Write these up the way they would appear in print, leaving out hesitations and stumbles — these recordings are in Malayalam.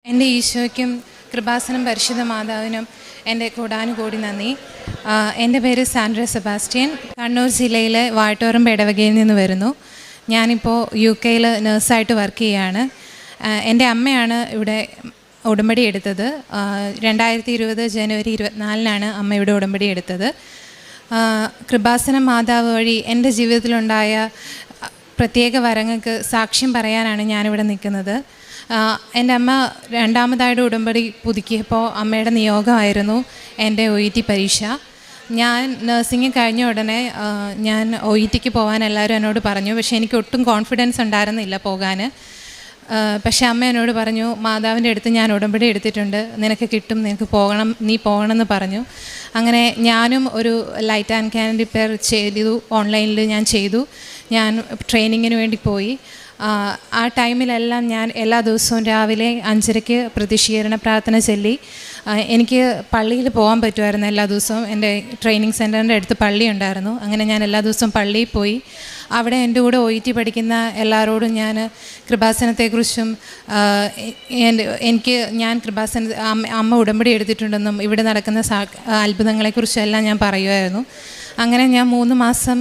എൻ്റെ ഈശോയ്ക്കും കൃപാസനം പരിശുദ്ധ മാതാവിനും എൻ്റെ കോടാനുകോടി നന്ദി. എൻ്റെ പേര് സാൻഡ്ര സെബാസ്റ്റ്യൻ. കണ്ണൂർ ജില്ലയിലെ വാഴത്തോറമ്പ് ഇടവകയിൽ നിന്ന് വരുന്നു. ഞാനിപ്പോൾ UK നഴ്സായിട്ട് വർക്ക് ചെയ്യുകയാണ്. എൻ്റെ അമ്മയാണ് ഇവിടെ ഉടമ്പടി എടുത്തത്. 2020 ജനുവരി 24 അമ്മ ഇവിടെ ഉടമ്പടി എടുത്തത്. കൃപാസനം മാതാവ് വഴി എൻ്റെ ജീവിതത്തിലുണ്ടായ പ്രത്യേക വരങ്ങൾക്ക് സാക്ഷ്യം പറയാനാണ് ഞാനിവിടെ നിൽക്കുന്നത്. എൻ്റെ അമ്മ രണ്ടാമതായിട്ട് ഉടമ്പടി പുതുക്കിയപ്പോൾ അമ്മയുടെ നിയോഗമായിരുന്നു എൻ്റെ OET പരീക്ഷ. ഞാൻ നഴ്സിംഗ് കഴിഞ്ഞ ഉടനെ ഞാൻ OETക്ക് പോകാൻ എല്ലാവരും എന്നോട് പറഞ്ഞു. പക്ഷേ എനിക്ക് ഒട്ടും കോൺഫിഡൻസ് ഉണ്ടായിരുന്നില്ല പോകാൻ. പക്ഷേ അമ്മ എന്നോട് പറഞ്ഞു, മാതാവിൻ്റെ അടുത്ത് ഞാൻ ഉടമ്പടി എടുത്തിട്ടുണ്ട്, നിനക്ക് കിട്ടും, നിനക്ക് പോകണം, നീ പോകണമെന്ന് പറഞ്ഞു. അങ്ങനെ ഞാനും ഒരു ലൈറ്റ് ആൻഡ് ക്യാൻഡി പെയർ ചെയ്തു. ഓൺലൈനിൽ ഞാൻ ചെയ്തു. ഞാൻ ട്രെയിനിങ്ങിന് വേണ്ടി പോയി. ആ ടൈമിലെല്ലാം ഞാൻ എല്ലാ ദിവസവും രാവിലെ 5:30 പ്രതിഷീകരണ പ്രാർത്ഥന ചൊല്ലി. എനിക്ക് പള്ളിയിൽ പോകാൻ പറ്റുമായിരുന്നു എല്ലാ ദിവസവും. എൻ്റെ ട്രെയിനിങ് സെൻറ്ററിൻ്റെ അടുത്ത് പള്ളി ഉണ്ടായിരുന്നു. അങ്ങനെ ഞാൻ എല്ലാ ദിവസവും പള്ളിയിൽ പോയി. അവിടെ എൻ്റെ കൂടെ OET പഠിക്കുന്ന എല്ലാവരോടും ഞാൻ കൃപാസനത്തെക്കുറിച്ചും ഞാൻ അമ്മ ഉടമ്പടി എടുത്തിട്ടുണ്ടെന്നും ഇവിടെ നടക്കുന്ന അത്ഭുതങ്ങളെക്കുറിച്ചും എല്ലാം ഞാൻ പറയുമായിരുന്നു. അങ്ങനെ ഞാൻ 3 മാസം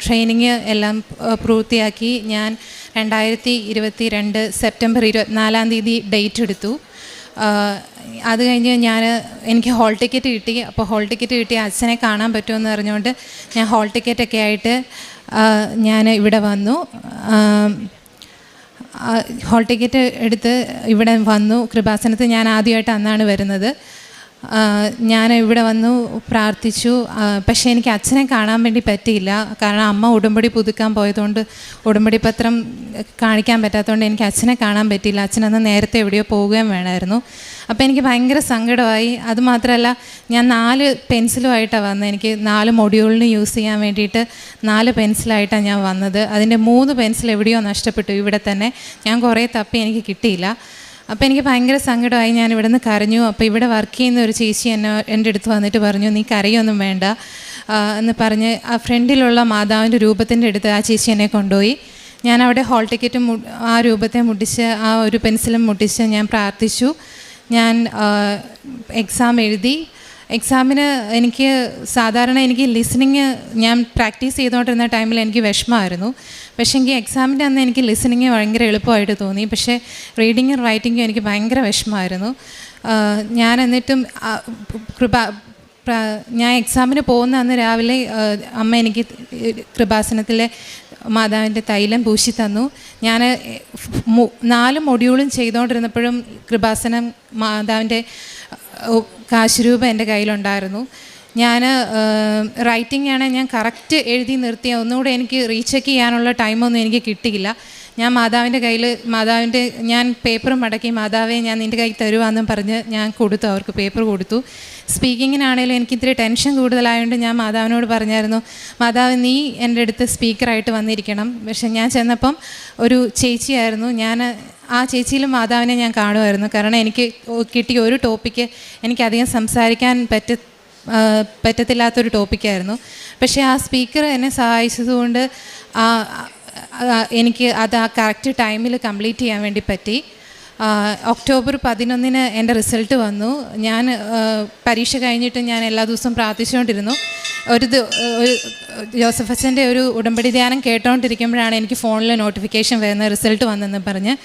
ട്രെയിനിങ് എല്ലാം പൂർത്തിയാക്കി. ഞാൻ 2022 സെപ്റ്റംബർ 24 ഡേറ്റ് എടുത്തു. അത് കഴിഞ്ഞ് എനിക്ക് ഹോൾ ടിക്കറ്റ് കിട്ടി. അപ്പോൾ ഹോൾ ടിക്കറ്റ് കിട്ടി അച്ഛനെ കാണാൻ പറ്റുമെന്ന് അറിഞ്ഞുകൊണ്ട് ഞാൻ ഹോൾ ടിക്കറ്റൊക്കെ ആയിട്ട് ഞാൻ ഇവിടെ വന്നു. ഹോൾ ടിക്കറ്റ് എടുത്ത് ഇവിടെ വന്നു. കൃപാസനത്തിൽ ഞാൻ ആദ്യമായിട്ട് അന്നാണ് വരുന്നത്. ഞാൻ ഇവിടെ വന്നു പ്രാർത്ഥിച്ചു. പക്ഷേ എനിക്ക് അച്ഛനെ കാണാൻ വേണ്ടി പറ്റിയില്ല. കാരണം അമ്മ ഉടമ്പടി പുതുക്കാൻ പോയതുകൊണ്ട് ഉടമ്പടി പത്രം കാണിക്കാൻ പറ്റാത്തതുകൊണ്ട് എനിക്ക് അച്ഛനെ കാണാൻ പറ്റിയില്ല. അച്ഛനന്ന് നേരത്തെ എവിടെയോ പോവുകയും വേണമായിരുന്നു. അപ്പോൾ എനിക്ക് ഭയങ്കര സങ്കടമായി. അതുമാത്രമല്ല, ഞാൻ 4 പെൻസിലുമായിട്ടാണ് വന്നത്. എനിക്ക് 4 മൊഡ്യൂളിന് യൂസ് ചെയ്യാൻ വേണ്ടിയിട്ട് 4 പെൻസിലായിട്ടാണ് ഞാൻ വന്നത്. അതിൻ്റെ 3 പെൻസിൽ എവിടെയോ നഷ്ടപ്പെട്ടു. ഇവിടെ തന്നെ ഞാൻ കുറേ തപ്പി, എനിക്ക് കിട്ടിയില്ല. അപ്പോൾ എനിക്ക് ഭയങ്കര സങ്കടമായി. ഞാൻ ഇവിടെ നിന്ന് കരഞ്ഞു. അപ്പോൾ ഇവിടെ വർക്ക് ചെയ്യുന്ന ഒരു ചേച്ചി എൻ്റെ അടുത്ത് വന്നിട്ട് പറഞ്ഞു, നീ കരയൊന്നും വേണ്ട എന്ന് പറഞ്ഞ് ആ ഫ്രണ്ടിലുള്ള മാതാവിൻ്റെ രൂപത്തിൻ്റെ അടുത്ത് ആ ചേച്ചി എന്നെ കൊണ്ടുപോയി. ഞാൻ അവിടെ ഹോൾ ടിക്കറ്റും ആ രൂപത്തെ മുട്ടിച്ച് ആ ഒരു പെൻസിലും മുട്ടിച്ച് ഞാൻ പ്രാർത്ഥിച്ചു. ഞാൻ എക്സാം എഴുതി. എക്സാമിന് എനിക്ക് ലിസണിങ് ഞാൻ പ്രാക്ടീസ് ചെയ്തുകൊണ്ടിരുന്ന ടൈമിൽ എനിക്ക് വിഷമമായിരുന്നു. പക്ഷേ എക്സാമിൻ്റെ അന്ന് എനിക്ക് ലിസണിങ് ഭയങ്കര എളുപ്പമായിട്ട് തോന്നി. പക്ഷേ റീഡിങ്ങും റൈറ്റിങ്ങും എനിക്ക് ഭയങ്കര വിഷമമായിരുന്നു. ഞാൻ എന്നിട്ടും ഞാൻ എക്സാമിന് പോകുന്ന അന്ന് രാവിലെ അമ്മ എനിക്ക് കൃപാസനത്തിലെ മാതാവിൻ്റെ തൈലം പൂശി തന്നു. ഞാൻ 4 മൊഡ്യൂളും ചെയ്തുകൊണ്ടിരുന്നപ്പോഴും കൃപാസനം മാതാവിൻ്റെ കാശുരൂപം എൻ്റെ കയ്യിലുണ്ടായിരുന്നു. ഞാൻ റൈറ്റിംഗ് ഞാൻ കറക്റ്റ് എഴുതി നിർത്തിയ ഒന്നുകൂടെ എനിക്ക് റീചെക്ക് ചെയ്യാനുള്ള ടൈമൊന്നും എനിക്ക് കിട്ടിയില്ല. ഞാൻ മാതാവിൻ്റെ ഞാൻ പേപ്പർ മടക്കി, മാതാവേ ഞാൻ നിൻ്റെ കയ്യിൽ തരുവാന്നും പറഞ്ഞ് ഞാൻ കൊടുത്തു, അവർക്ക് പേപ്പർ കൊടുത്തു. സ്പീക്കിങ്ങിനാണേലും എനിക്കിത്തിരി ടെൻഷൻ കൂടുതലായതുകൊണ്ട് ഞാൻ മാതാവിനോട് പറഞ്ഞായിരുന്നു, മാതാവ് നീ എൻ്റെ അടുത്ത് സ്പീക്കറായിട്ട് വന്നിരിക്കണം. പക്ഷെ ഞാൻ ചെന്നപ്പം ഒരു ചേച്ചിയായിരുന്നു. ആ ചേച്ചിയിലും മാതാവിനെ ഞാൻ കാണുമായിരുന്നു. കാരണം എനിക്ക് കിട്ടിയ ഒരു ടോപ്പിക്ക് എനിക്കധികം സംസാരിക്കാൻ പറ്റത്തില്ലാത്തൊരു ടോപ്പിക്കായിരുന്നു. പക്ഷേ ആ സ്പീക്കർ എന്നെ സഹായിച്ചതുകൊണ്ട് എനിക്ക് അത് ആ കറക്റ്റ് ടൈമിൽ കംപ്ലീറ്റ് ചെയ്യാൻ വേണ്ടി പറ്റി. ഒക്ടോബർ 11 എൻ്റെ റിസൾട്ട് വന്നു. ഞാൻ പരീക്ഷ കഴിഞ്ഞിട്ട് ഞാൻ എല്ലാ ദിവസവും പ്രാർത്ഥിച്ചുകൊണ്ടിരുന്നു. ഒരു ജോസഫ് അച്ഛൻ്റെ ഒരു ഉടമ്പടി ധ്യാനം കേട്ടോണ്ടിരിക്കുമ്പോഴാണ് എനിക്ക് ഫോണിൽ നോട്ടിഫിക്കേഷൻ വരുന്നത്, റിസൾട്ട് വന്നെന്ന് പറഞ്ഞ്.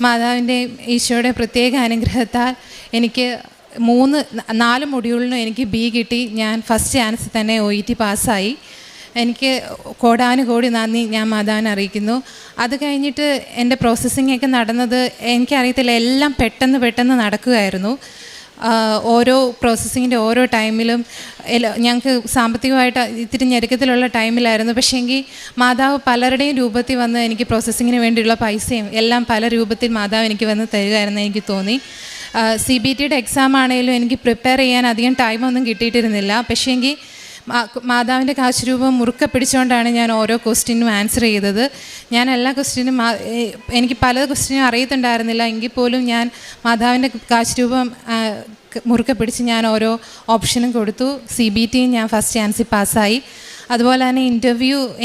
മാതാവിൻ്റെ ഈശോയുടെ പ്രത്യേക അനുഗ്രഹത്താൽ എനിക്ക് 4 മൊഡ്യൂളിനും എനിക്ക് B കിട്ടി. ഞാൻ ഫസ്റ്റ് ചാൻസ് തന്നെ OET പാസ്സായി. എനിക്ക് കോടാനുകോടി നന്ദി ഞാൻ മാതാവിനെ അറിയിക്കുന്നു. അത് കഴിഞ്ഞിട്ട് എൻ്റെ പ്രോസസ്സിങ്ങൊക്കെ നടന്നത് എനിക്കറിയത്തില്ല, എല്ലാം പെട്ടെന്ന് നടക്കുകയായിരുന്നു. ഓരോ പ്രോസസ്സിങ്ങിൻ്റെ ഓരോ ടൈമിലും ഞങ്ങൾക്ക് സാമ്പത്തികമായിട്ട് ഇത്തിരി ഞെരുക്കത്തിലുള്ള ടൈമിലായിരുന്നു. പക്ഷേ മാതാവ് പലരുടെയും രൂപത്തിൽ വന്ന് എനിക്ക് പ്രോസസ്സിങ്ങിന് വേണ്ടിയുള്ള പൈസയും എല്ലാം പല രൂപത്തിൽ മാതാവ് എനിക്ക് വന്ന് തരികയായിരുന്നു എനിക്ക് തോന്നി. CBTയുടെ എക്സാം ആണെങ്കിലും എനിക്ക് പ്രിപ്പയർ ചെയ്യാൻ അധികം ടൈമൊന്നും കിട്ടിയിട്ടിരുന്നില്ല. പക്ഷേ മാതാവിൻ്റെ കാശുരൂപം മുറുക്കെ പിടിച്ചുകൊണ്ടാണ് ഞാൻ ഓരോ ക്വസ്റ്റ്യനും ആൻസർ ചെയ്തത്. ഞാൻ എല്ലാ ക്വസ്റ്റ്യനും എനിക്ക് പല ക്വസ്റ്റ്യനും അറിയത്തുണ്ടായിരുന്നില്ല. എങ്കിൽ പോലും ഞാൻ മാതാവിൻ്റെ കാശുരൂപം മുറുക്കെ പിടിച്ച് ഞാൻ ഓരോ ഓപ്ഷനും കൊടുത്തു. CBTയും ഞാൻ ഫസ്റ്റ് ചാൻസിൽ പാസ്സായി. അതുപോലെ തന്നെ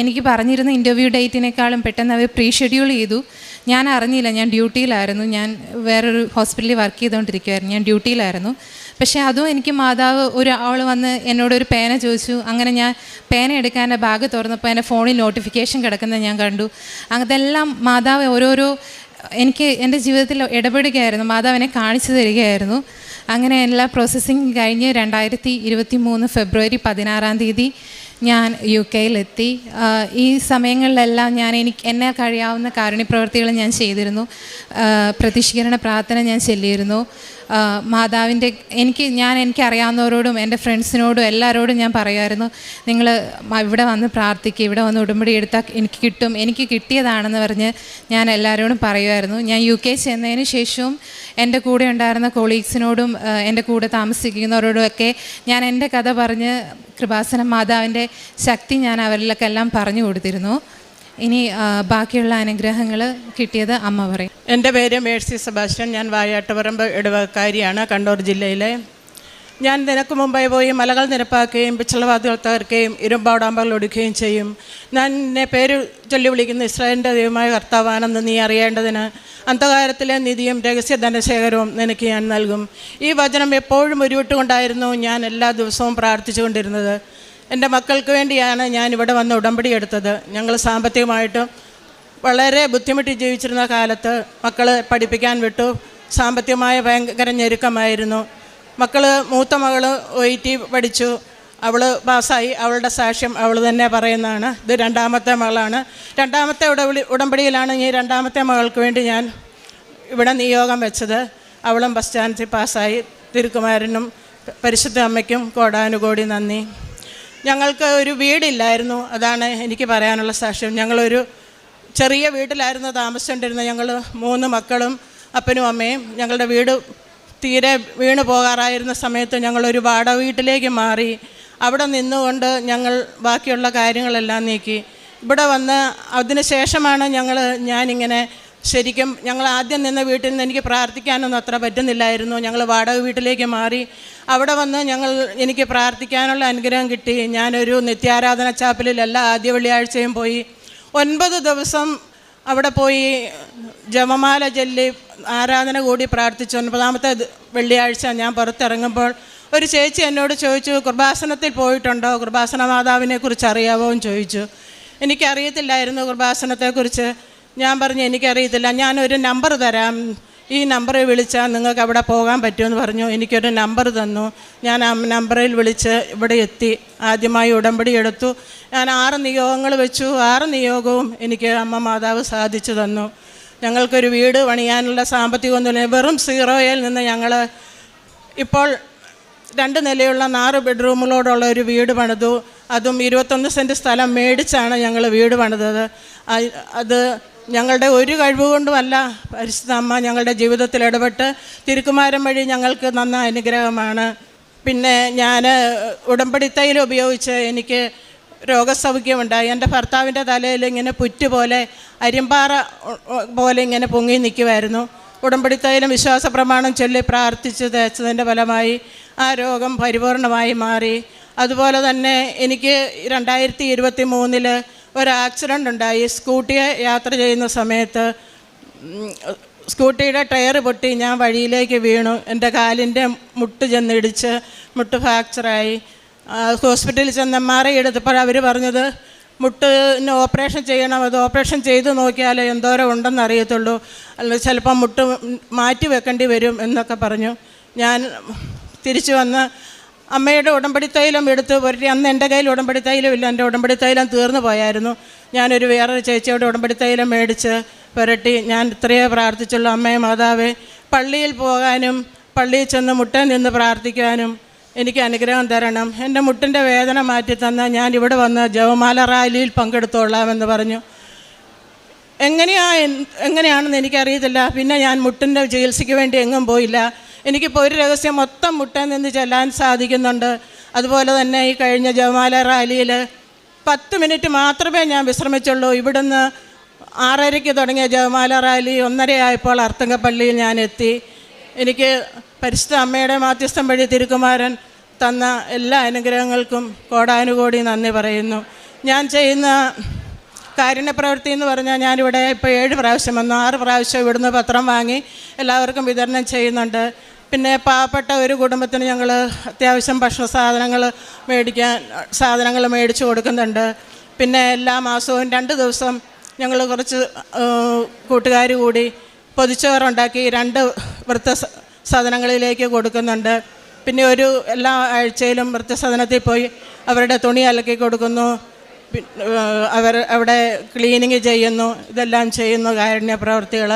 എനിക്ക് പറഞ്ഞിരുന്ന ഇൻ്റർവ്യൂ ഡേറ്റിനേക്കാളും പെട്ടെന്ന് അവർ പ്രീ ഷെഡ്യൂൾ ചെയ്തു. ഞാൻ അറിഞ്ഞില്ല, ഞാൻ ഡ്യൂട്ടിയിലായിരുന്നു. ഞാൻ വേറൊരു ഹോസ്പിറ്റലിൽ വർക്ക് ചെയ്തുകൊണ്ടിരിക്കുമായിരുന്നു, ഞാൻ ഡ്യൂട്ടിയിലായിരുന്നു. പക്ഷേ അതും എനിക്ക് മാതാവ് ആൾ വന്ന് എന്നോടൊരു പേന ചോദിച്ചു. അങ്ങനെ ഞാൻ പേന എടുക്കാൻ എൻ്റെ ബാഗ് തുറന്നപ്പോൾ എൻ്റെ ഫോണിൽ നോട്ടിഫിക്കേഷൻ കിടക്കുന്നത് ഞാൻ കണ്ടു. അതെല്ലാം മാതാവ് ഓരോരോ എനിക്ക് എൻ്റെ ജീവിതത്തിൽ ഇടപെടുകയായിരുന്നു, മാതാവ് എന്നെ കാണിച്ചു തരികയായിരുന്നു. അങ്ങനെ എല്ലാ പ്രോസസ്സിങ് കഴിഞ്ഞ് 2023 ഫെബ്രുവരി 16 ഞാൻ UK-യിലെത്തി. ഈ സമയങ്ങളിലെല്ലാം എന്നെ കഴിയാവുന്ന കാരുണ്യപ്രവൃത്തികൾ ഞാൻ ചെയ്തിരുന്നു. പ്രതിഷ്ഠീകരണ പ്രാർത്ഥന ഞാൻ ചൊല്ലിയിരുന്നു. മാതാവിൻ്റെ എനിക്കറിയാവുന്നവരോടും എൻ്റെ ഫ്രണ്ട്സിനോടും എല്ലാവരോടും ഞാൻ പറയുമായിരുന്നു, നിങ്ങൾ ഇവിടെ വന്ന് പ്രാർത്ഥിക്കുക, ഇവിടെ വന്ന് ഉടമ്പടി എടുത്താൽ എനിക്ക് കിട്ടും, എനിക്ക് കിട്ടിയതാണെന്ന് പറഞ്ഞ് ഞാൻ എല്ലാവരോടും പറയുമായിരുന്നു. ഞാൻ UK ചെന്നതിന് ശേഷവും എൻ്റെ കൂടെ ഉണ്ടായിരുന്ന കൊളീഗ്സിനോടും എൻ്റെ കൂടെ താമസിക്കുന്നവരോടും ഒക്കെ ഞാൻ എൻ്റെ കഥ പറഞ്ഞ് കൃപാസനം മാതാവിൻ്റെ ശക്തി ഞാൻ അവരിലൊക്കെല്ലാം പറഞ്ഞു കൊടുത്തിരുന്നു. ഇനി ബാക്കിയുള്ള അനുഗ്രഹങ്ങൾ കിട്ടിയത് അമ്മ പറയും. എൻ്റെ പേര് മേഴ്സി സെബാസ്റ്റ്യൻ. ഞാൻ വായാട്ടുപറമ്പ് ഇടവക്കാരിയാണ്, കണ്ണൂർ ജില്ലയിലെ. ഞാൻ നിനക്ക് മുമ്പായി പോയി മലകൾ നിരപ്പാക്കുകയും പിച്ചളവാതികൾ തകർക്കുകയും ഇരുമ്പാടാമ്പകൾ ഒടുക്കുകയും ചെയ്യും. ഞാൻ എന്നെ പേര് ചൊല്ലി വിളിക്കുന്ന ഇസ്രായേലിൻ്റെ ദൈവമായ കർത്താവാണെന്ന് നീ അറിയേണ്ടതിന് അന്ധകാരത്തിലെ നിധിയും രഹസ്യ ധനശേഖരവും നിനക്ക് ഞാൻ നൽകും. ഈ വചനം എപ്പോഴും ഉരുവിട്ടുകൊണ്ടായിരുന്നു ഞാൻ എല്ലാ ദിവസവും പ്രാർത്ഥിച്ചുകൊണ്ടിരുന്നത്. എൻ്റെ മക്കൾക്ക് വേണ്ടിയാണ് ഞാൻ ഇവിടെ വന്ന് ഉടമ്പടി എടുത്തത്. ഞങ്ങൾ സാമ്പത്തികമായിട്ടും വളരെ ബുദ്ധിമുട്ടി ജീവിച്ചിരുന്ന കാലത്ത് മക്കളെ പഠിപ്പിക്കാൻ വിട്ടു. സാമ്പത്തികമായ ഭയങ്കര ഞെരുക്കമായിരുന്നു. മൂത്ത മകൾ OIT പഠിച്ചു, അവൾ പാസ്സായി. അവളുടെ സാക്ഷ്യം അവൾ തന്നെ പറയുന്നതാണ്. ഇത് രണ്ടാമത്തെ മകളാണ്. രണ്ടാമത്തെ ഉടമ്പടിയിലാണ് ഈ രണ്ടാമത്തെ മകൾക്ക് വേണ്ടി ഞാൻ ഇവിടെ നിയോഗം വെച്ചത്. അവളും ബസ് സ്റ്റാൻഡിൽ പാസ്സായി. തിരുക്കുമാരനും പരിശുദ്ധ അമ്മയ്ക്കും കോടാനുകോടി നന്ദി. ഞങ്ങൾക്ക് ഒരു വീടില്ലായിരുന്നു, അതാണ് എനിക്ക് പറയാനുള്ള സാക്ഷ്യം. ഞങ്ങളൊരു ചെറിയ വീട്ടിലായിരുന്നു താമസിച്ചുകൊണ്ടിരുന്നത്. ഞങ്ങൾ 3 മക്കളും അപ്പനും അമ്മയും. ഞങ്ങളുടെ വീട് തീരെ വീണ് പോകാറായിരുന്ന സമയത്ത് ഞങ്ങളൊരു വാടക വീട്ടിലേക്ക് മാറി. അവിടെ നിന്നുകൊണ്ട് ഞങ്ങൾ ബാക്കിയുള്ള കാര്യങ്ങളെല്ലാം നീക്കി. ഇവിടെ വന്ന് അതിന് ശേഷമാണ് ഞാനിങ്ങനെ ശരിക്കും ഞങ്ങൾ ആദ്യം നിന്ന വീട്ടിൽ നിന്ന് എനിക്ക് പ്രാർത്ഥിക്കാനൊന്നും അത്ര പറ്റുന്നില്ലായിരുന്നു. ഞങ്ങൾ വാടക വീട്ടിലേക്ക് മാറി. അവിടെ വന്ന് എനിക്ക് പ്രാർത്ഥിക്കാനുള്ള അനുഗ്രഹം കിട്ടി. ഞാനൊരു നിത്യാരാധന ചാപ്പലിൽ എല്ലാ ആദ്യ വെള്ളിയാഴ്ചയും പോയി 9 ദിവസം അവിടെ പോയി ജപമാല ചൊല്ലി ആരാധന കൂടി പ്രാർത്ഥിച്ചു. 9ാമത്തെ വെള്ളിയാഴ്ച ഞാൻ പുറത്തിറങ്ങുമ്പോൾ ഒരു ചേച്ചി എന്നോട് ചോദിച്ചു, കൃപാസനത്തിൽ പോയിട്ടുണ്ടോ, കൃപാസന മാതാവിനെക്കുറിച്ച് അറിയാമോ എന്ന് ചോദിച്ചു. എനിക്കറിയത്തില്ലായിരുന്നു കൃപാസനത്തെക്കുറിച്ച്. ഞാൻ പറഞ്ഞു എനിക്കറിയത്തില്ല, ഞാനൊരു നമ്പർ തരാം, ഈ നമ്പറിൽ വിളിച്ചാൽ നിങ്ങൾക്ക് അവിടെ പോകാൻ പറ്റുമെന്ന് പറഞ്ഞു. എനിക്കൊരു നമ്പർ തന്നു. ഞാൻ ആ നമ്പറിൽ വിളിച്ച് ഇവിടെ എത്തി. ആദ്യമായി ഉടമ്പടി എടുത്തു. ഞാൻ 6 നിയോഗങ്ങൾ വെച്ചു. 6 നിയോഗവും എനിക്ക് അമ്മ മാതാവ് സാധിച്ചു തന്നു. ഞങ്ങൾക്കൊരു വീട് പണിയാനുള്ള സാമ്പത്തികമൊന്നുമില്ല. വെറും 0-യിൽ നിന്ന് ഞങ്ങൾ ഇപ്പോൾ 2 നിലയുള്ള 4 ബെഡ്റൂമുകളോടുള്ള ഒരു വീട് പണിതു. അതും 21 സെൻറ്റ് സ്ഥലം മേടിച്ചാണ് ഞങ്ങൾ വീട് പണിതത്. അത് ഞങ്ങളുടെ ഒരു കഴിവുകൊണ്ടുമല്ല, പരിശുദ്ധ അമ്മ ഞങ്ങളുടെ ജീവിതത്തിൽ ഇടപെട്ട് തിരുക്കുമാരൻ വഴി ഞങ്ങൾക്ക് നന്ന അനുഗ്രഹമാണ്. പിന്നെ ഞാൻ ഉടമ്പടി തൈലം ഉപയോഗിച്ച് എനിക്ക് രോഗസൗഖ്യമുണ്ടായി. എൻ്റെ ഭർത്താവിൻ്റെ തലയിൽ ഇങ്ങനെ പുറ്റ് പോലെ അരിമ്പാറ പോലെ ഇങ്ങനെ പൊങ്ങി നിൽക്കുമായിരുന്നു. ഉടമ്പടി തൈലം വിശ്വാസ പ്രമാണം ചൊല്ലി പ്രാർത്ഥിച്ച് തേച്ചതിൻ്റെ ഫലമായി ആ രോഗം പരിപൂർണമായി മാറി. അതുപോലെ തന്നെ എനിക്ക് 2023 ഒരു ആക്സിഡൻ്റ് ഉണ്ടായി. സ്കൂട്ടിയെ യാത്ര ചെയ്യുന്ന സമയത്ത് സ്കൂട്ടിയുടെ ടയർ പൊട്ടി ഞാൻ വഴിയിലേക്ക് വീണു. എൻ്റെ കാലിൻ്റെ മുട്ട് ചെന്നിടിച്ച് മുട്ട് ഫ്രാക്ചറായി. ഹോസ്പിറ്റലിൽ ചെന്ന് MRI എടുത്തപ്പോൾ അവർ പറഞ്ഞത് മുട്ടിന് ഓപ്പറേഷൻ ചെയ്യണം, അത് ഓപ്പറേഷൻ ചെയ്ത് നോക്കിയാലേ എന്തോരം ഉണ്ടെന്ന് അറിയത്തുള്ളൂ, അല്ല ചിലപ്പോൾ മുട്ട് മാറ്റി വെക്കേണ്ടി വരും എന്നൊക്കെ പറഞ്ഞു. ഞാൻ തിരിച്ചു വന്ന് അമ്മയുടെ ഉടമ്പടി തൈലം എടുത്ത് പുരട്ടി. അന്ന് എൻ്റെ കയ്യിൽ ഉടമ്പടി തൈലമില്ല, എൻ്റെ ഉടമ്പടി തൈലം തീർന്നു പോയായിരുന്നു. ഞാനൊരു വേറൊരു ചേച്ചിയോട് ഉടമ്പടി തൈലം മേടിച്ച് പുരട്ടി. ഞാൻ ഇത്രയേ പ്രാർത്ഥിച്ചുള്ളൂ, അമ്മയെ മാതാവേ പള്ളിയിൽ പോകാനും പള്ളിയിൽ ചെന്ന് മുട്ടയിൽ നിന്ന് പ്രാർത്ഥിക്കാനും എനിക്ക് അനുഗ്രഹം തരണം. എൻ്റെ മുട്ടിൻ്റെ വേദന മാറ്റി തന്നാൽ ഞാൻ ഇവിടെ വന്ന് ജപമാല റാലിയിൽ പങ്കെടുത്തോളാമെന്ന് പറഞ്ഞു. എങ്ങനെയാണെന്ന് എനിക്കറിയത്തില്ല. പിന്നെ ഞാൻ മുട്ടിൻ്റെ ചികിത്സയ്ക്ക് വേണ്ടി എങ്ങും പോയില്ല. എനിക്കിപ്പോൾ ഒരു രഹസ്യം, മൊത്തം മുട്ടയിൽ നിന്ന് ചെല്ലാൻ സാധിക്കുന്നുണ്ട്. അതുപോലെ തന്നെ ഈ കഴിഞ്ഞ ജപമാല റാലിയിൽ 10 മിനിറ്റ് മാത്രമേ ഞാൻ വിശ്രമിച്ചുള്ളൂ. ഇവിടുന്ന് 6:30 തുടങ്ങിയ ജപമാല റാലി 1:30 ആയപ്പോൾ അർത്തുങ്കപ്പള്ളിയിൽ ഞാൻ എത്തി. എനിക്ക് പരിശുദ്ധ അമ്മയുടെ മാധ്യസ്ഥം വഴി തിരുക്കുമാരൻ തന്ന എല്ലാ അനുഗ്രഹങ്ങൾക്കും കോടാനുകോടി നന്ദി പറയുന്നു. ഞാൻ ചെയ്യുന്ന കാരുണ്യപ്രവൃത്തി എന്ന് പറഞ്ഞാൽ ഞാനിവിടെ ഇപ്പോൾ 7 പ്രാവശ്യം വന്നു. 6 പ്രാവശ്യം ഇവിടുന്ന് പത്രം വാങ്ങി എല്ലാവർക്കും വിതരണം ചെയ്യുന്നുണ്ട്. പിന്നെ പാവപ്പെട്ട ഒരു കുടുംബത്തിന് ഞങ്ങൾ അത്യാവശ്യം ഭക്ഷണ സാധനങ്ങൾ മേടിച്ചു കൊടുക്കുന്നുണ്ട്. പിന്നെ എല്ലാ മാസവും 2 ദിവസം ഞങ്ങൾ കുറച്ച് കൂട്ടുകാർ കൂടി പൊതിച്ചോറുണ്ടാക്കി 2 വൃദ്ധസദനങ്ങളിലേക്ക് കൊടുക്കുന്നുണ്ട്. പിന്നെ എല്ലാ ആഴ്ചയിലും വൃദ്ധസദനത്തിൽ പോയി അവരുടെ തുണി അലക്കി കൊടുക്കുന്നു, അവിടെ ക്ലീനിങ് ചെയ്യുന്നു. ഇതെല്ലാം ചെയ്യുന്നു കാരുണ്യ പ്രവർത്തികൾ.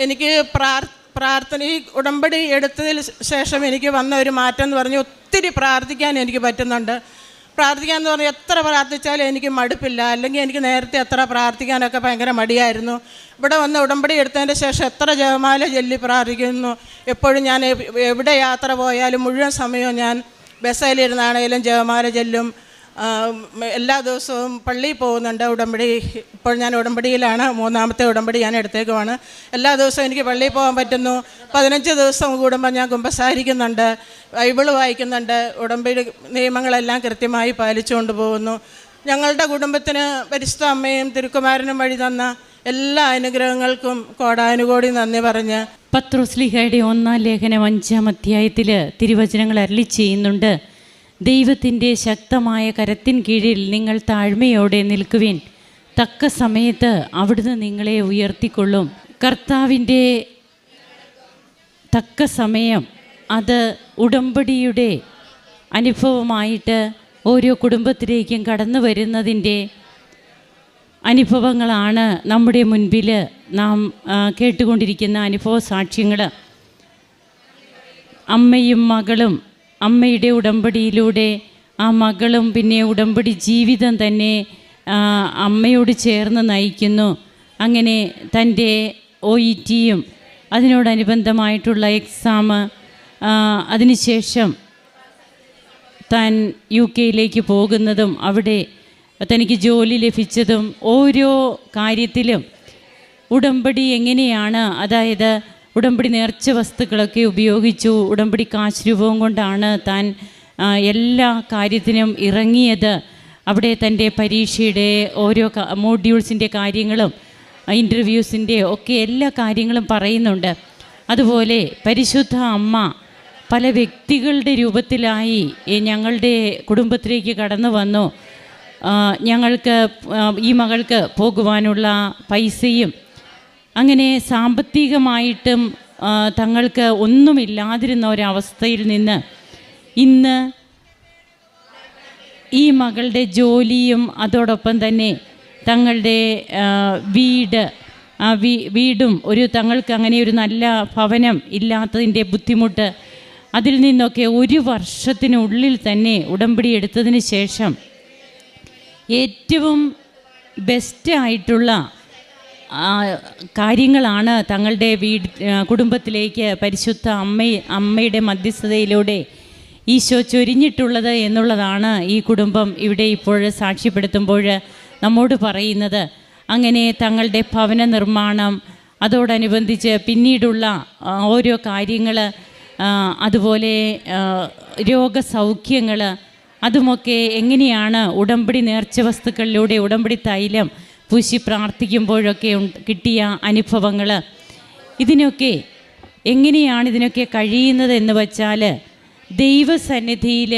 എനിക്ക് പ്രാർത്ഥന ഈ ഉടമ്പടി എടുത്തതിന് ശേഷം എനിക്ക് വന്ന ഒരു മാറ്റം എന്ന് പറഞ്ഞാൽ ഒത്തിരി പ്രാർത്ഥിക്കാൻ എനിക്ക് പറ്റുന്നുണ്ട്. പ്രാർത്ഥിക്കാമെന്ന് പറഞ്ഞാൽ എത്ര പ്രാർത്ഥിച്ചാലും എനിക്ക് മടുപ്പില്ല. അല്ലെങ്കിൽ എനിക്ക് നേരത്തെ എത്ര പ്രാർത്ഥിക്കാനൊക്കെ ഭയങ്കര മടിയായിരുന്നു. ഇവിടെ വന്ന് ഉടമ്പടി എടുത്തതിൻ്റെ ശേഷം എത്ര ജപമാല ചൊല്ലി പ്രാർത്ഥിക്കുന്നു. എപ്പോഴും ഞാൻ എവിടെ യാത്ര പോയാലും മുഴുവൻ സമയവും ഞാൻ ബസ്സിലിരുന്നാണേലും ജപമാല ചൊല്ലും. എല്ലാ ദിവസവും പള്ളിയിൽ പോകുന്നുണ്ട്. ഇപ്പോൾ ഞാൻ ഉടമ്പടിയിലാണ്. 3ാമത്തെ ഉടമ്പടി ഞാൻ എടുത്തേക്കുവാണ്. എല്ലാ ദിവസവും എനിക്ക് പള്ളിയിൽ പോകാൻ പറ്റുന്നു. 15 ദിവസം കൂടുമ്പോൾ ഞാൻ കുമ്പസാരിക്കുന്നുണ്ട്, ബൈബിള് വായിക്കുന്നുണ്ട്. ഉടമ്പടി നിയമങ്ങളെല്ലാം കൃത്യമായി പാലിച്ചുകൊണ്ട് പോകുന്നു. ഞങ്ങളുടെ കുടുംബത്തിന് പരിശുദ്ധ അമ്മയും തിരുക്കുമാരനും വഴി തന്ന എല്ലാ അനുഗ്രഹങ്ങൾക്കും കോടാനുകോടി നന്ദി പറഞ്ഞ് പത്രോസ്ലീഹയുടെ 1-ാം ലേഖനം 5-ാം അധ്യായത്തിൽ തിരുവചനങ്ങൾ അരുളി ചെയ്യുന്നുണ്ട്. ദൈവത്തിൻ്റെ ശക്തമായ കരത്തിൻ കീഴിൽ നിങ്ങൾ താഴ്മയോടെ നിൽക്കുവിൻ, തക്ക സമയത്ത് അവിടുന്ന് നിങ്ങളെ ഉയർത്തിക്കൊള്ളും. കർത്താവിൻ്റെ തക്ക സമയം അത് ഉടമ്പടിയുടെ അനുഭവമായിട്ട് ഓരോ കുടുംബത്തിലേക്കും കടന്നു വരുന്നതിൻ്റെ അനുഭവങ്ങളാണ് നമ്മുടെ മുൻപിൽ നാം കേട്ടുകൊണ്ടിരിക്കുന്ന അനുഭവ സാക്ഷ്യങ്ങൾ. അമ്മയും മകളും, അമ്മയുടെ ഉടമ്പടിയിലൂടെ ആ മകളും പിന്നെ ഉടമ്പടി ജീവിതം തന്നെ അമ്മയോട് ചേർന്ന് നയിക്കുന്നു. അങ്ങനെ തൻ്റെ OETയും അതിനോടനുബന്ധമായിട്ടുള്ള എക്സാം, അതിനുശേഷം താൻ UK പോകുന്നതും അവിടെ തനിക്ക് ജോലി ലഭിച്ചതും ഓരോ കാര്യത്തിലും ഉടമ്പടി എങ്ങനെയാണ്, അതായത് ഉടമ്പടി നേർച്ച വസ്തുക്കളൊക്കെ ഉപയോഗിച്ചു, ഉടമ്പടി കാശ് രൂപവും കൊണ്ടാണ് താൻ എല്ലാ കാര്യത്തിനും ഇറങ്ങിയത്. അവിടെ തൻ്റെ പരീക്ഷയുടെ ഓരോ മോഡ്യൂൾസിൻ്റെ കാര്യങ്ങളും ഇൻ്റർവ്യൂസിൻ്റെ ഒക്കെ എല്ലാ കാര്യങ്ങളും പറയുന്നുണ്ട്. അതുപോലെ പരിശുദ്ധ അമ്മ പല വ്യക്തികളുടെ രൂപത്തിലായി ഞങ്ങളുടെ കുടുംബത്തിലേക്ക് കടന്നു വന്നു. ഞങ്ങൾക്ക് ഈ മകൾക്ക് പോകുവാനുള്ള പൈസയും അങ്ങനെ സാമ്പത്തികമായിട്ടും തങ്ങൾക്ക് ഒന്നുമില്ലാതിരുന്ന ഒരവസ്ഥയിൽ നിന്ന് ഇന്ന് ഈ മകളുടെ ജോലിയും അതോടൊപ്പം തന്നെ തങ്ങളുടെ വീടും തങ്ങൾക്ക് അങ്ങനെ ഒരു നല്ല ഭവനം ഇല്ലാത്തതിൻ്റെ ബുദ്ധിമുട്ട്, അതിൽ നിന്നൊക്കെ 1 വർഷത്തിനുള്ളിൽ തന്നെ ഉടമ്പടി എടുത്തതിന് ശേഷം ഏറ്റവും ബെസ്റ്റായിട്ടുള്ള കാര്യങ്ങളാണ് തങ്ങളുടെ കുടുംബത്തിലേക്ക് പരിശുദ്ധ അമ്മയുടെ മധ്യസ്ഥതയിലൂടെ ഈശോ ചൊരിഞ്ഞിട്ടുള്ളത് എന്നുള്ളതാണ് ഈ കുടുംബം ഇവിടെ ഇപ്പോൾ സാക്ഷ്യപ്പെടുത്തുമ്പോൾ നമ്മോട് പറയുന്നത്. അങ്ങനെ തങ്ങളുടെ ഭവന നിർമ്മാണം, അതോടനുബന്ധിച്ച് പിന്നീടുള്ള ഓരോ കാര്യങ്ങൾ, അതുപോലെ രോഗസൗഖ്യങ്ങൾ, അതുമൊക്കെ എങ്ങനെയാണ് ഉടമ്പടി നേർച്ച വസ്തുക്കളിലൂടെ ഉടമ്പടി തൈലം പൂശി പ്രാർത്ഥിക്കുമ്പോഴൊക്കെ കിട്ടിയ അനുഭവങ്ങൾ, ഇതിനൊക്കെ കഴിയുന്നത് എന്ന് വച്ചാൽ ദൈവസന്നിധിയിൽ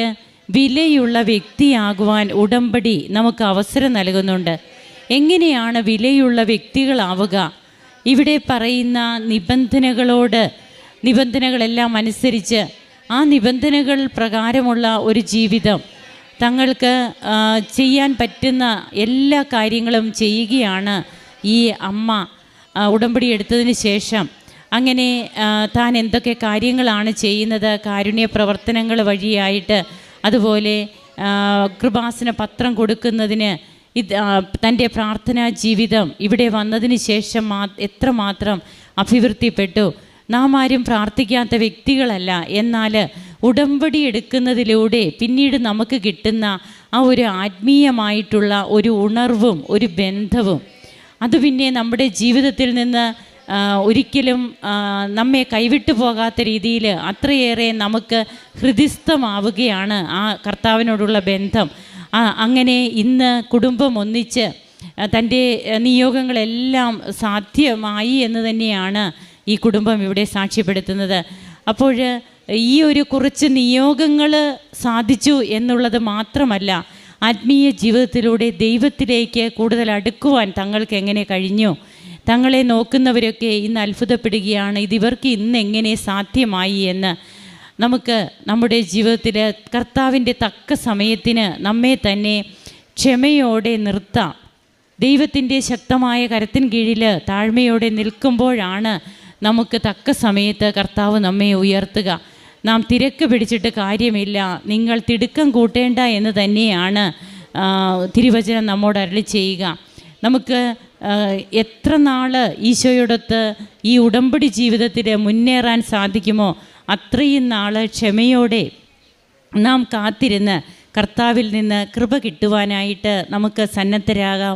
വിലയുള്ള വ്യക്തിയാകുവാൻ ഉടമ്പടി നമുക്ക് അവസരം നൽകുന്നുണ്ട്. എങ്ങനെയാണ് വിലയുള്ള വ്യക്തികളാവുക? ഇവിടെ പറയുന്ന നിബന്ധനകളെല്ലാം അനുസരിച്ച് ആ നിബന്ധനകൾ പ്രകാരമുള്ള ഒരു ജീവിതം, തങ്ങൾക്ക് ചെയ്യാൻ പറ്റുന്ന എല്ലാ കാര്യങ്ങളും ചെയ്യുകയാണ് ഈ അമ്മ ഉടമ്പടി എടുത്തതിന് ശേഷം. അങ്ങനെ താൻ എന്തൊക്കെ കാര്യങ്ങളാണ് ചെയ്യുന്നത്, കാരുണ്യ പ്രവർത്തനങ്ങൾ വഴിയായിട്ട്, അതുപോലെ കൃപാസന പത്രം കൊടുക്കുന്നതിന്, തൻ്റെ പ്രാർത്ഥനാ ജീവിതം ഇവിടെ വന്നതിന് ശേഷം എത്രമാത്രം അഭിവൃദ്ധിപ്പെട്ടു. നാം ആരും പ്രാർത്ഥിക്കാത്ത വ്യക്തികളല്ല, എന്നാൽ ഉടമ്പടി എടുക്കുന്നതിലൂടെ പിന്നീട് നമുക്ക് കിട്ടുന്ന ആ ഒരു ആത്മീയമായിട്ടുള്ള ഒരു ഉണർവും ഒരു ബന്ധവും, അത് പിന്നെ നമ്മുടെ ജീവിതത്തിൽ നിന്ന് ഒരിക്കലും നമ്മെ കൈവിട്ടു പോകാത്ത രീതിയിൽ അത്രയേറെ നമുക്ക് ഹൃദിസ്ഥമാവുകയാണ് ആ കർത്താവിനോടുള്ള ബന്ധം. അങ്ങനെ ഇന്ന് കുടുംബം ഒന്നിച്ച് തൻ്റെ നിയോഗങ്ങളെല്ലാം സാധ്യമായി എന്ന് തന്നെയാണ് ഈ കുടുംബം ഇവിടെ സാക്ഷ്യപ്പെടുത്തുന്നത്. അപ്പോൾ ഈ ഒരു കുറച്ച് നിയോഗങ്ങൾ സാധിച്ചു എന്നുള്ളത് മാത്രമല്ല, ആത്മീയ ജീവിതത്തിലൂടെ ദൈവത്തിലേക്ക് കൂടുതൽ അടുക്കുവാൻ തങ്ങൾക്ക് എങ്ങനെ കഴിഞ്ഞു. തങ്ങളെ നോക്കുന്നവരൊക്കെ ഇന്ന് അത്ഭുതപ്പെടുകയാണ്, ഇതിവർക്ക് ഇന്ന് എങ്ങനെ സാധ്യമായി എന്ന്. നമുക്ക് നമ്മുടെ ജീവിതത്തിൽ കർത്താവിൻ്റെ തക്ക സമയത്തിന് നമ്മെ തന്നെ ക്ഷമയോടെ നിർത്താം. ദൈവത്തിൻ്റെ ശക്തമായ കരത്തിൻ കീഴിൽ താഴ്മയോടെ നിൽക്കുമ്പോഴാണ് നമുക്ക് തക്ക സമയത്ത് കർത്താവ് നമ്മെ ഉയർത്തുക. നാം തിരക്ക് പിടിച്ചിട്ട് കാര്യമില്ല, നിങ്ങൾ തിടുക്കം കൂട്ടേണ്ട എന്ന് തന്നെയാണ് തിരുവചനം നമ്മോട് അരുളി ചെയ്യുക. നമുക്ക് എത്ര നാൾ ഈശോയോടൊത്ത് ഈ ഉടമ്പടി ജീവിതത്തിൽ മുന്നേറാൻ സാധിക്കുമോ അത്രയും നാൾ ക്ഷമയോടെ നാം കാത്തിരുന്ന് കർത്താവിൽ നിന്ന് കൃപ കിട്ടുവാനായിട്ട് നമുക്ക് സന്നദ്ധരാകാം.